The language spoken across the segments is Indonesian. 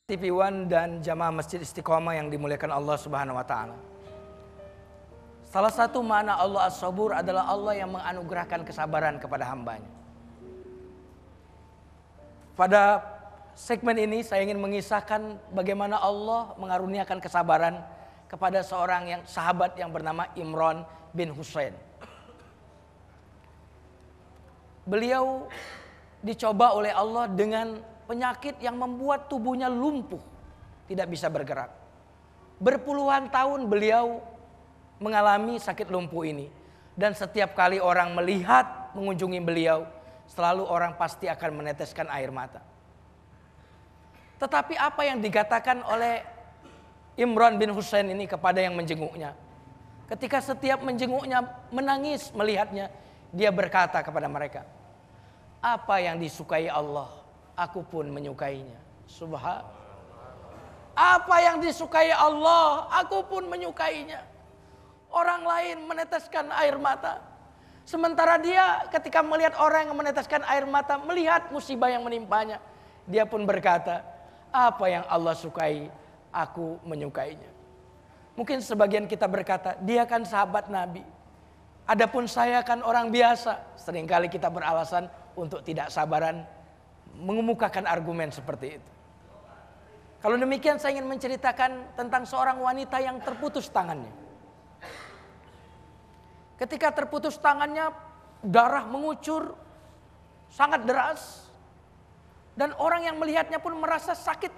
TV One dan jamaah Masjid Istiqomah yang dimuliakan Allah Subhanahu wa taala. Salah satu makna Allah As-Sabur adalah Allah yang menganugerahkan kesabaran kepada hambanya. Pada segmen ini saya ingin mengisahkan bagaimana Allah mengaruniakan kesabaran kepada seorang sahabat yang bernama Imran bin Husain. Beliau dicoba oleh Allah dengan penyakit yang membuat tubuhnya lumpuh, tidak bisa bergerak. Berpuluhan tahun beliau mengalami sakit lumpuh ini. Dan setiap kali orang melihat, mengunjungi beliau, selalu orang pasti akan meneteskan air mata. Tetapi apa yang dikatakan oleh Imran bin Husain ini kepada yang menjenguknya? Ketika setiap menjenguknya menangis melihatnya, dia berkata kepada mereka, "Apa yang disukai Allah, aku pun menyukainya." Subhanallah. Apa yang disukai Allah, aku pun menyukainya. Orang lain meneteskan air mata, sementara dia ketika melihat orang yang meneteskan air mata, melihat musibah yang menimpanya, dia pun berkata, "Apa yang Allah sukai, aku menyukainya." Mungkin sebagian kita berkata, dia kan sahabat Nabi, adapun saya kan orang biasa. Seringkali kita beralasan untuk tidak sabaran, mengemukakan argumen seperti itu. Kalau demikian saya ingin menceritakan tentang seorang wanita yang terputus tangannya. Ketika terputus tangannya, darah mengucur sangat deras, dan orang yang melihatnya pun merasa sakit,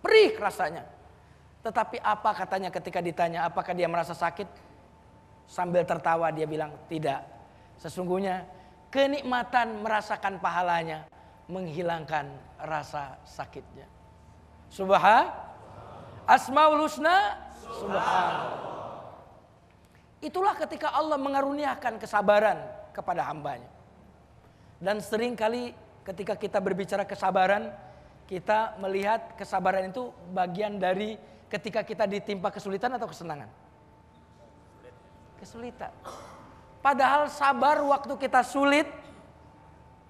perih rasanya. Tetapi apa katanya ketika ditanya apakah dia merasa sakit? Sambil tertawa dia bilang, "Tidak, sesungguhnya kenikmatan merasakan pahalanya menghilangkan rasa sakitnya." Subhan Asmaul Husna. Subhanallah. Itulah ketika Allah mengaruniakan kesabaran kepada hambanya. Dan seringkali ketika kita berbicara kesabaran, kita melihat kesabaran itu bagian dari ketika kita ditimpa kesulitan atau kesenangan. Kesulitan. Padahal sabar waktu kita sulit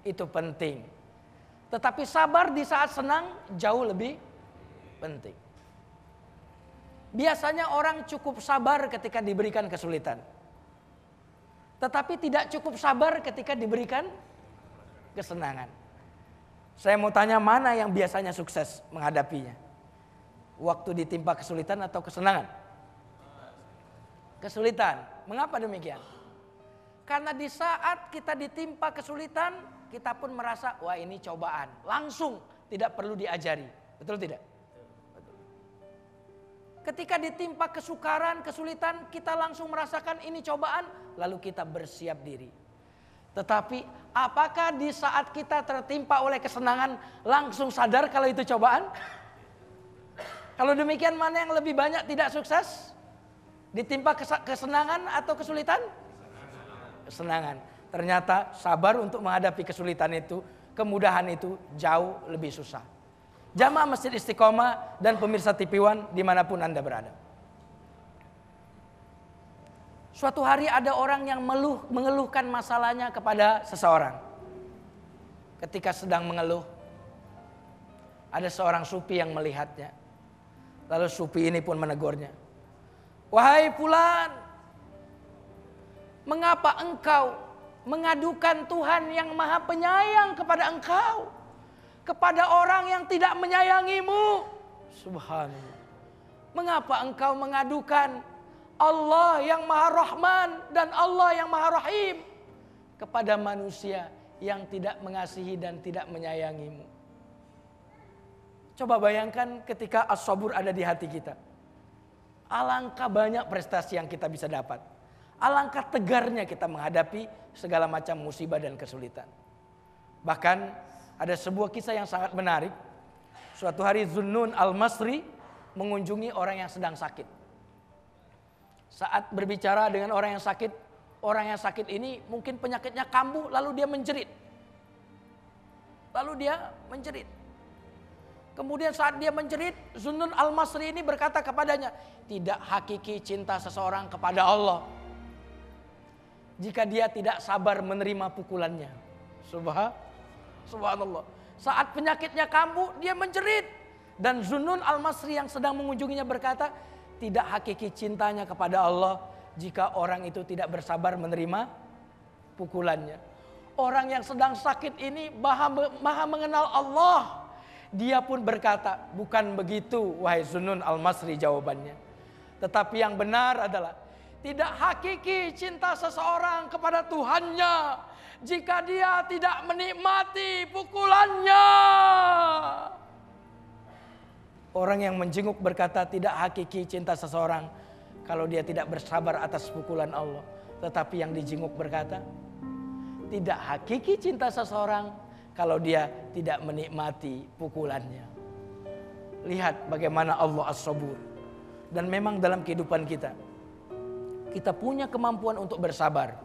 itu penting. Tetapi sabar di saat senang jauh lebih penting. Biasanya orang cukup sabar ketika diberikan kesulitan, tetapi tidak cukup sabar ketika diberikan kesenangan. Saya mau tanya, mana yang biasanya sukses menghadapinya? Waktu ditimpa kesulitan atau kesenangan? Kesulitan. Mengapa demikian? Karena di saat kita ditimpa kesulitan, kita pun merasa, wah ini cobaan. Langsung, tidak perlu diajari. Betul tidak? Betul. Ketika ditimpa kesukaran, kesulitan, kita langsung merasakan ini cobaan, lalu kita bersiap diri. Tetapi apakah di saat kita tertimpa oleh kesenangan, langsung sadar kalau itu cobaan? Kalau demikian, mana yang lebih banyak tidak sukses? Ditimpa kesenangan atau kesulitan? Kesenangan. Ternyata sabar untuk menghadapi kesulitan itu, kemudahan itu jauh lebih susah. Jamaah Masjid Istiqomah dan pemirsa TV One dimanapun Anda berada. Suatu hari ada orang yang mengeluhkan masalahnya kepada seseorang. Ketika sedang mengeluh, ada seorang sufi yang melihatnya. Lalu sufi ini pun menegurnya. "Wahai fulan, mengapa engkau mengadukan Tuhan yang Maha Penyayang kepada engkau, kepada orang yang tidak menyayangimu?" Subhanallah. Mengapa engkau mengadukan Allah yang Maha Rahman dan Allah yang Maha Rahim kepada manusia yang tidak mengasihi dan tidak menyayangimu? Coba bayangkan ketika as-sabur ada di hati kita. Alangkah banyak prestasi yang kita bisa dapat. Alangkah tegarnya kita menghadapi segala macam musibah dan kesulitan. Bahkan ada sebuah kisah yang sangat menarik. Suatu hari Zunnun al-Masri mengunjungi orang yang sedang sakit. Saat berbicara dengan orang yang sakit ini mungkin penyakitnya kambuh, lalu dia menjerit. Kemudian saat dia menjerit, Zunnun al-Masri ini berkata kepadanya, "Tidak hakiki cinta seseorang kepada Allah jika dia tidak sabar menerima pukulannya." Subhanallah. Saat penyakitnya kambuh, dia menjerit. Dan Zunnun al-Masri yang sedang mengunjunginya berkata, tidak hakiki cintanya kepada Allah jika orang itu tidak bersabar menerima pukulannya. Orang yang sedang sakit ini maha mengenal Allah. Dia pun berkata, bukan begitu wahai Zunnun al-Masri jawabannya. Tetapi yang benar adalah, tidak hakiki cinta seseorang kepada Tuhannya jika dia tidak menikmati pukulannya. Orang yang menjenguk berkata tidak hakiki cinta seseorang kalau dia tidak bersabar atas pukulan Allah. Tetapi yang dijenguk berkata, tidak hakiki cinta seseorang kalau dia tidak menikmati pukulannya. Lihat bagaimana Allah as-sabur. Dan memang dalam kehidupan kita, kita punya kemampuan untuk bersabar.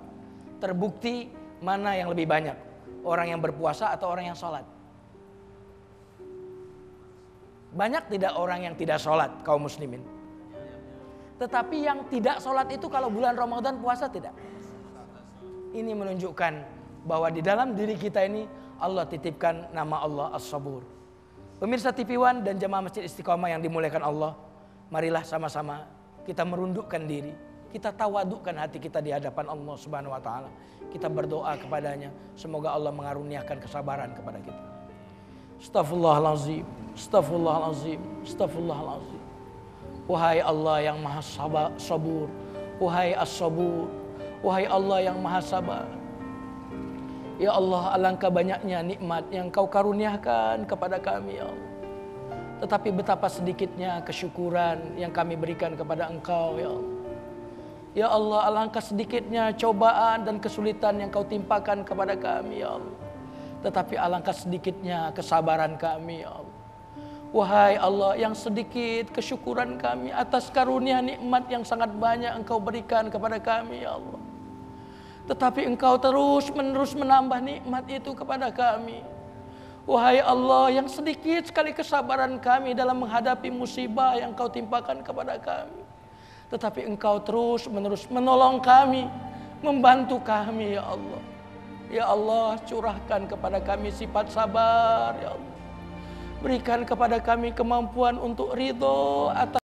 Terbukti mana yang lebih banyak, orang yang berpuasa atau orang yang sholat. Banyak tidak orang yang tidak sholat, kaum muslimin. Tetapi yang tidak sholat itu kalau bulan Ramadan puasa tidak. Ini menunjukkan bahwa di dalam diri kita ini Allah titipkan nama Allah As-Sabur. Pemirsa TV One dan jamaah Masjid Istiqomah yang dimuliakan Allah, marilah sama-sama kita merundukkan diri. Kita tawadukkan hati kita di hadapan Allah Subhanahu wa taala. Kita berdoa kepadanya, semoga Allah mengaruniakan kesabaran kepada kita. Astaghfirullahalazim, astaghfirullahalazim, astaghfirullahalazim. Wahai Allah yang maha sabur, wahai as-sabur, wahai Allah yang maha sabar. Ya Allah, alangkah banyaknya nikmat yang Kau karuniakan kepada kami ya Allah. Tetapi betapa sedikitnya kesyukuran yang kami berikan kepada Engkau ya Allah. Ya Allah, alangkah sedikitnya cobaan dan kesulitan yang Kau timpakan kepada kami ya Allah. Tetapi alangkah sedikitnya kesabaran kami ya Allah. Wahai Allah, yang sedikit kesyukuran kami atas karunia nikmat yang sangat banyak Engkau berikan kepada kami ya Allah. Tetapi Engkau terus menerus menambah nikmat itu kepada kami. Wahai Allah, yang sedikit sekali kesabaran kami dalam menghadapi musibah yang Kau timpakan kepada kami. Tetapi Engkau terus menerus menolong kami, membantu kami ya Allah. Ya Allah, curahkan kepada kami sifat sabar ya Allah. Berikan kepada kami kemampuan untuk ridho atas